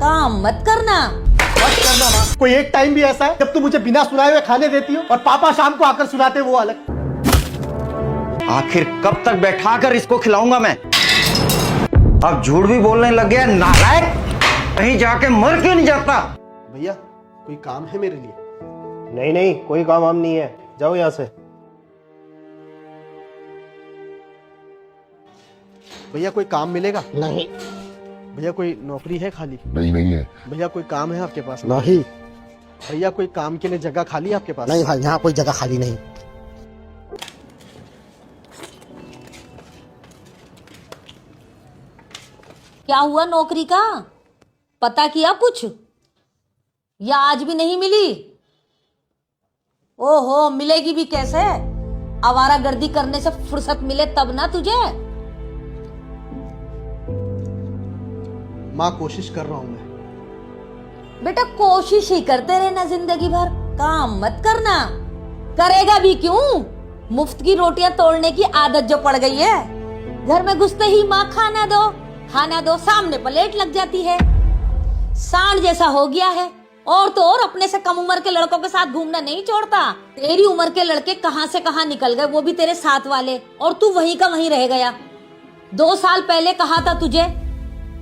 काम मत करना। मत करना माँ। कोई एक टाइम भी ऐसा है जब तू मुझे बिना सुनाए हुए खाने देती हो और पापा शाम को आकर सुनाते, वो अलग। आखिर कब तक बैठा कर इसको खिलाऊंगा मैं? अब झूठ भी बोलने लग गया नालायक। कहीं जाके मर क्यों नहीं जाता? भैया कोई काम है मेरे लिए? नहीं नहीं, कोई काम वाम नहीं है, जाओ यहाँ से। भैया कोई काम मिलेगा? नहीं भैया कोई नौकरी है खाली? नहीं है। भैया कोई काम है आपके पास? नहीं भैया कोई काम के लिए जगह खाली है आपके पास? नहीं भाई, यहाँ कोई जगह खाली नहीं। क्या हुआ नौकरी का? पता किया कुछ? या आज भी नहीं मिली? ओहो, मिलेगी भी कैसे? आवारागर्दी करने से फुर्सत मिले तब ना तुझे। माँ कोशिश कर रहा हूँ मैं। बेटा कोशिश ही करते रहना जिंदगी भर, काम मत करना। करेगा भी क्यों? मुफ्त की रोटियां तोड़ने की आदत जो पड़ गई है। घर में घुसते ही माँ खाना दो, सामने प्लेट लग जाती है। सांड जैसा हो गया है। और तो और अपने से कम उम्र के लड़कों के साथ घूमना नहीं छोड़ता। तेरी उम्र के लड़के कहां से कहां निकल गए, वो भी तेरे साथ वाले, और तू वहीं का वहीं रह गया। 2 साल पहले कहा था तुझे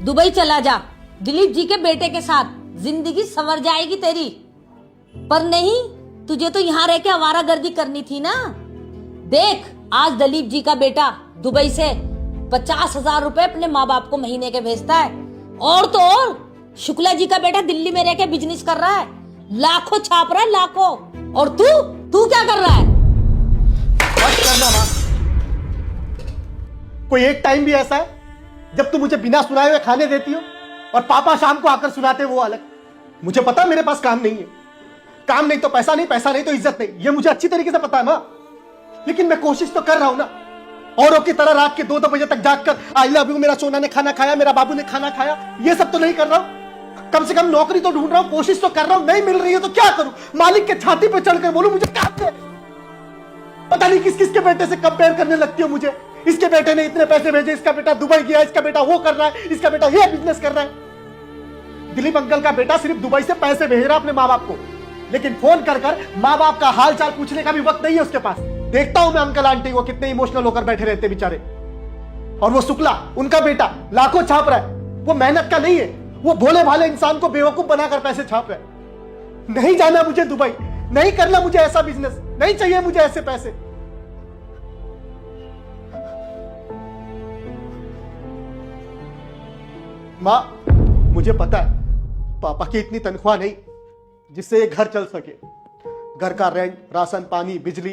दुबई चला जा दिलीप जी के बेटे के साथ, जिंदगी संवर जाएगी तेरी। पर नहीं, तुझे तो यहाँ रह के आवारागर्दी करनी थी ना। देख, आज दिलीप जी का बेटा दुबई से 50,000 रुपए अपने माँ बाप को महीने के भेजता है। और तो और शुक्ला जी का बेटा दिल्ली में रह के बिजनेस कर रहा है, लाखों छाप रहा है, लाखों। और तू क्या कर रहा है? मत करना माँ। कोई एक टाइम भी ऐसा है जब तू मुझे बिना सुनाए हुए खाने देती हो और पापा शाम को आकर सुनाते, वो अलग। मुझे पता है मेरे पास काम नहीं है। काम नहीं तो पैसा नहीं, पैसा नहीं तो इज्जत नहीं, ये मुझे अच्छी तरीके से पता है माँ। लेकिन मैं कोशिश तो कर रहा हूं ना। औरों की तरह रात के 2-2 बजे तक जागकर आई लव यू, मेरा सोना ने खाना खाया, मेरा बाबू ने खाना खाया, ये सब तो नहीं कर रहा हूं। कम से कम नौकरी तो ढूंढ रहा हूं, कोशिश तो कर रहा हूं। नहीं मिल रही है तो क्या करूं? मालिक के छाती पे चढ़कर बोलूं मुझे काम दे? पता नहीं किस किस के बेटे से कंपेयर करने लगती हो मुझे। इसके बेटे ने इतने पैसे भेजे, इसका बेटा दुबई गया, इसका बेटा वो कर रहा है, इसका बेटा ये बिजनेस कर रहा है। दिलीप अंकल का बेटा सिर्फ दुबई से पैसे भेज रहा अपने माँ बाप को, लेकिन फोन कर कर माँ बाप का हाल चाल पूछने का भी वक्त नहीं है उसके पास। देखता हूं मैं अंकल आंटी को कितने इमोशनल होकर बैठे रहते बेचारे। और वो शुक्ला, उनका बेटा लाखों छाप रहा है। वो मेहनत का नहीं है, वो भोले भाले इंसान को बेवकूफ बनाकर पैसे छाप रहा है। नहीं जाना मुझे दुबई, नहीं करना मुझे ऐसा बिजनेस, नहीं चाहिए मुझे ऐसे पैसे। मां, मुझे पता है पापा की इतनी तनख्वाह नहीं जिससे ये घर चल सके। घर का रेंट, राशन पानी, बिजली,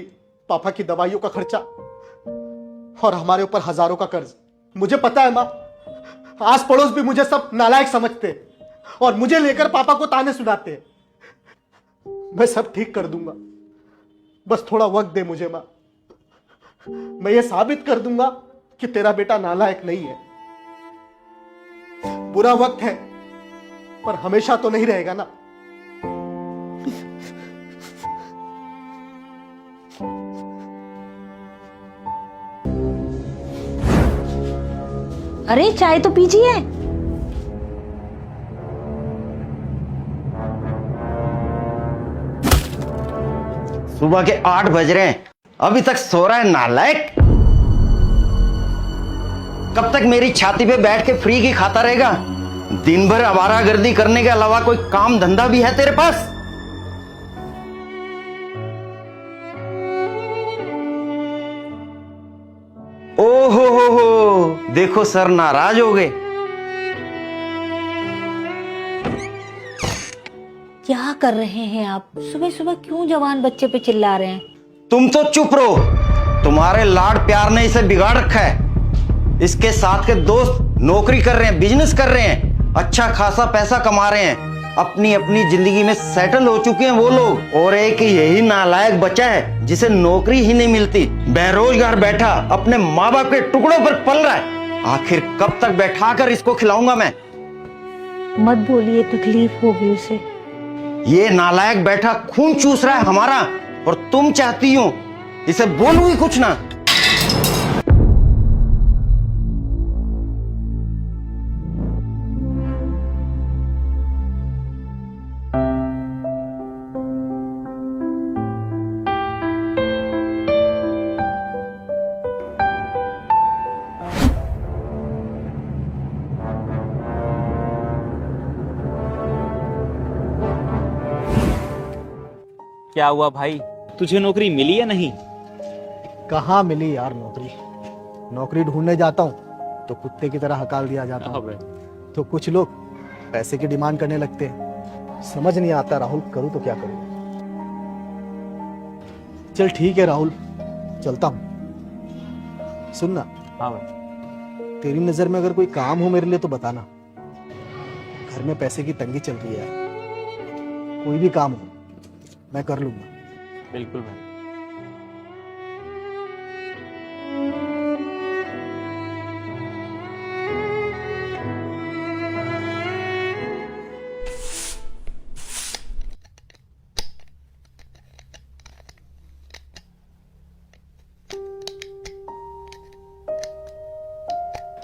पापा की दवाइयों का खर्चा और हमारे ऊपर हजारों का कर्ज। मुझे पता है मां, आस पड़ोस भी मुझे सब नालायक समझते हैं और मुझे लेकर पापा को ताने सुनाते हैं। मैं सब ठीक कर दूंगा, बस थोड़ा वक्त दे मुझे मां। मैं ये साबित कर दूंगा कि तेरा बेटा नालायक नहीं है। बुरा वक्त है पर हमेशा तो नहीं रहेगा ना। अरे चाय तो पीजिए। सुबह के 8 बज रहे हैं, अभी तक सो रहा है नालायक। कब तक मेरी छाती पे बैठ के फ्री की खाता रहेगा? दिन भर आवारागर्दी करने के अलावा कोई काम धंधा भी है तेरे पास? ओहो हो, देखो सर नाराज हो गए। क्या कर रहे हैं आप? सुबह सुबह क्यों जवान बच्चे पे चिल्ला रहे हैं? तुम तो चुप रहो, तुम्हारे लाड प्यार ने इसे बिगाड़ रखा है। इसके साथ के दोस्त नौकरी कर रहे हैं, बिजनेस कर रहे हैं, अच्छा खासा पैसा कमा रहे हैं, अपनी अपनी जिंदगी में सेटल हो चुके हैं वो लोग। और एक यही नालायक बच्चा है जिसे नौकरी ही नहीं मिलती, बेरोजगार बैठा अपने माँ बाप के टुकड़ों पर पल रहा है। आखिर कब तक बैठा कर इसको खिलाऊंगा मैं? मत बोलिए, तकलीफ होगी उसे। ये नालायक बैठा खून चूस रहा है हमारा, और तुम चाहती हो इसे बोलूं ही कुछ ना। क्या हुआ भाई, तुझे नौकरी मिली या नहीं? कहाँ मिली यार नौकरी। नौकरी ढूंढने जाता हूँ तो कुत्ते की तरह हकाल दिया जाता हूँ। अबे, तो कुछ लोग पैसे की डिमांड करने लगते हैं। समझ नहीं आता राहुल, करूँ तो क्या करूँ। चल ठीक है राहुल, चलता हूँ। सुनना, हाँ भाई। तेरी नजर में अगर कोई काम हो मेरे लिए तो बताना। घर में पैसे की तंगी चल रही है यार। कोई भी काम हो मैं कर लूंगा। बिल्कुल भाई।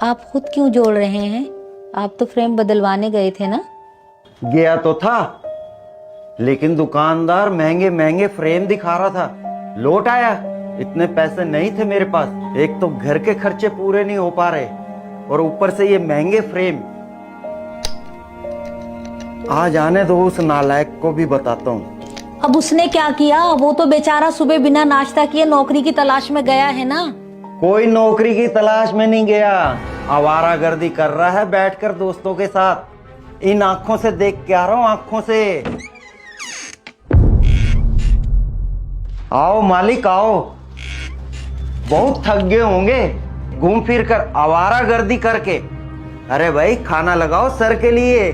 आप खुद क्यों जोड़ रहे हैं? आप तो फ्रेम बदलवाने गए थे ना? गया तो था, लेकिन दुकानदार महंगे महंगे फ्रेम दिखा रहा था। लौट आया, इतने पैसे नहीं थे मेरे पास। एक तो घर के खर्चे पूरे नहीं हो पा रहे और ऊपर से ये महंगे फ्रेम। आज आने दो, उस नालायक को भी बताता हूँ। अब उसने क्या किया? वो तो बेचारा सुबह बिना नाश्ता किए नौकरी की तलाश में गया है ना। कोई नौकरी की तलाश में नहीं गया, आवारागर्दी कर रहा है बैठकर दोस्तों के साथ। इन आंखों से देख के आ रहा हूं, आंखों से। आओ मालिक आओ, बहुत थक गए होंगे घूम फिर कर, आवारागर्दी करके। अरे भाई खाना लगाओ सर के लिए।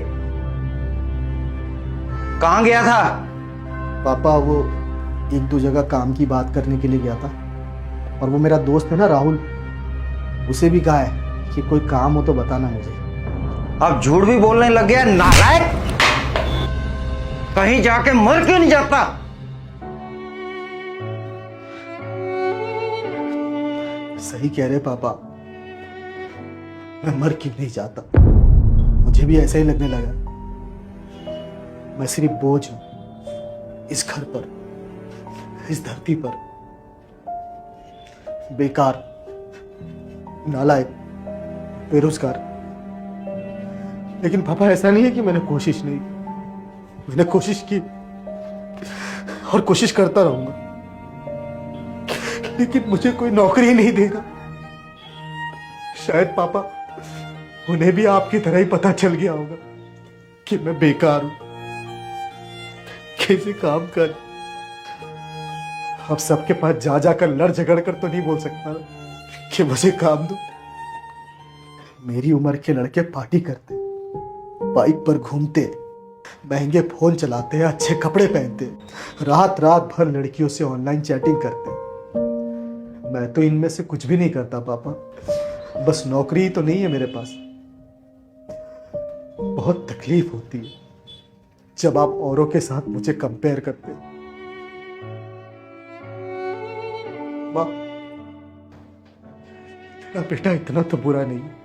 कहां गया था? पापा वो एक दो जगह काम की बात करने के लिए गया था, और वो मेरा दोस्त है ना राहुल, उसे भी कहा है कि कोई काम हो तो बताना मुझे। अब झूठ भी बोलने लग गया नालायक। कहीं जाके मर क्यों नहीं जाता? सही कह रहे पापा, मैं मर क्यों नहीं जाता। मुझे भी ऐसा ही लगने लगा। मैं सिर्फ बोझ हूं इस घर पर, इस धरती पर। बेकार, नालायक, बेरोजगार। लेकिन पापा ऐसा नहीं है कि मैंने कोशिश नहीं, मैंने कोशिश की और कोशिश करता रहूंगा, लेकिन मुझे कोई नौकरी नहीं देगा। शायद पापा उन्हें भी आपकी तरह ही पता चल गया होगा कि मैं बेकार हूं, कैसे काम कर। अब सबके पास जा जाकर लड़ झगड़ कर तो नहीं बोल सकता ना कि मुझे काम दो। मेरी उम्र के लड़के पार्टी करते, बाइक पर घूमते, महंगे फोन चलाते, अच्छे कपड़े पहनते, रात रात भर लड़कियों से ऑनलाइन चैटिंग करते। मैं तो इनमें से कुछ भी नहीं करता पापा। बस नौकरी ही तो नहीं है मेरे पास। बहुत तकलीफ होती है जब आप औरों के साथ मुझे कंपेयर करते। माँ, तेरा बेटा इतना तो बुरा नहीं है।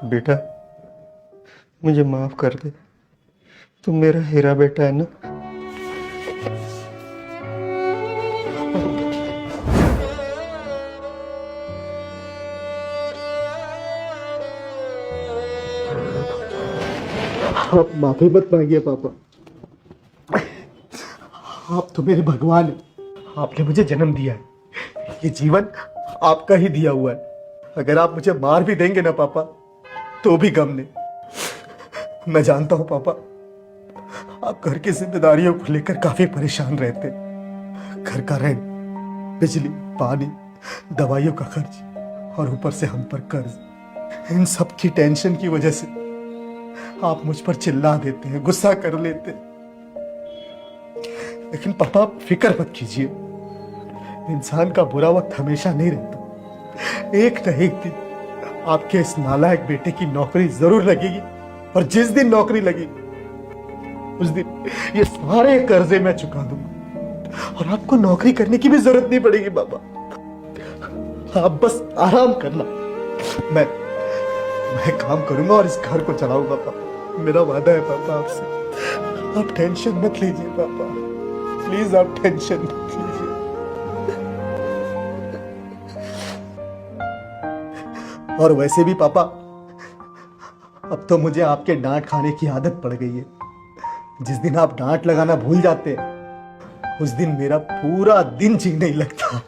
बेटा मुझे माफ कर दे, तुम मेरा हीरा बेटा है ना। आप माफी मत मांगिए पापा, आप तो मेरे भगवान हैं। आपने मुझे जन्म दिया है, ये जीवन आपका ही दिया हुआ है। अगर आप मुझे मार भी देंगे ना पापा, तो भी गम नहीं। मैं जानता हूं पापा, आप घर की जिम्मेदारियों को लेकर काफी परेशान रहते। घर का रेंट, बिजली, पानी, दवाइयों का खर्च और ऊपर से हम पर कर्ज। इन सब की टेंशन की वजह से आप मुझ पर चिल्ला देते हैं, गुस्सा कर लेते हैं। लेकिन पापा आप फिक्र मत कीजिए, इंसान का बुरा वक्त हमेशा नहीं रहता। एक न एक दिन आपके इस नालायक बेटे की नौकरी जरूर लगेगी, और जिस दिन नौकरी लगेगी उस दिन ये सारे कर्जे मैं चुका दूंगा और आपको नौकरी करने की भी जरूरत नहीं पड़ेगी पापा। आप बस आराम करना, मैं काम करूंगा और इस घर को चलाऊंगा पापा। मेरा वादा है पापा आपसे। आप टेंशन मत लीजिए पापा, प्लीज आप टेंशन मत लीजिए। और वैसे भी पापा, अब तो मुझे आपके डांट खाने की आदत पड़ गई है। जिस दिन आप डांट लगाना भूल जाते हैं, उस दिन मेरा पूरा दिन जी नहीं लगता।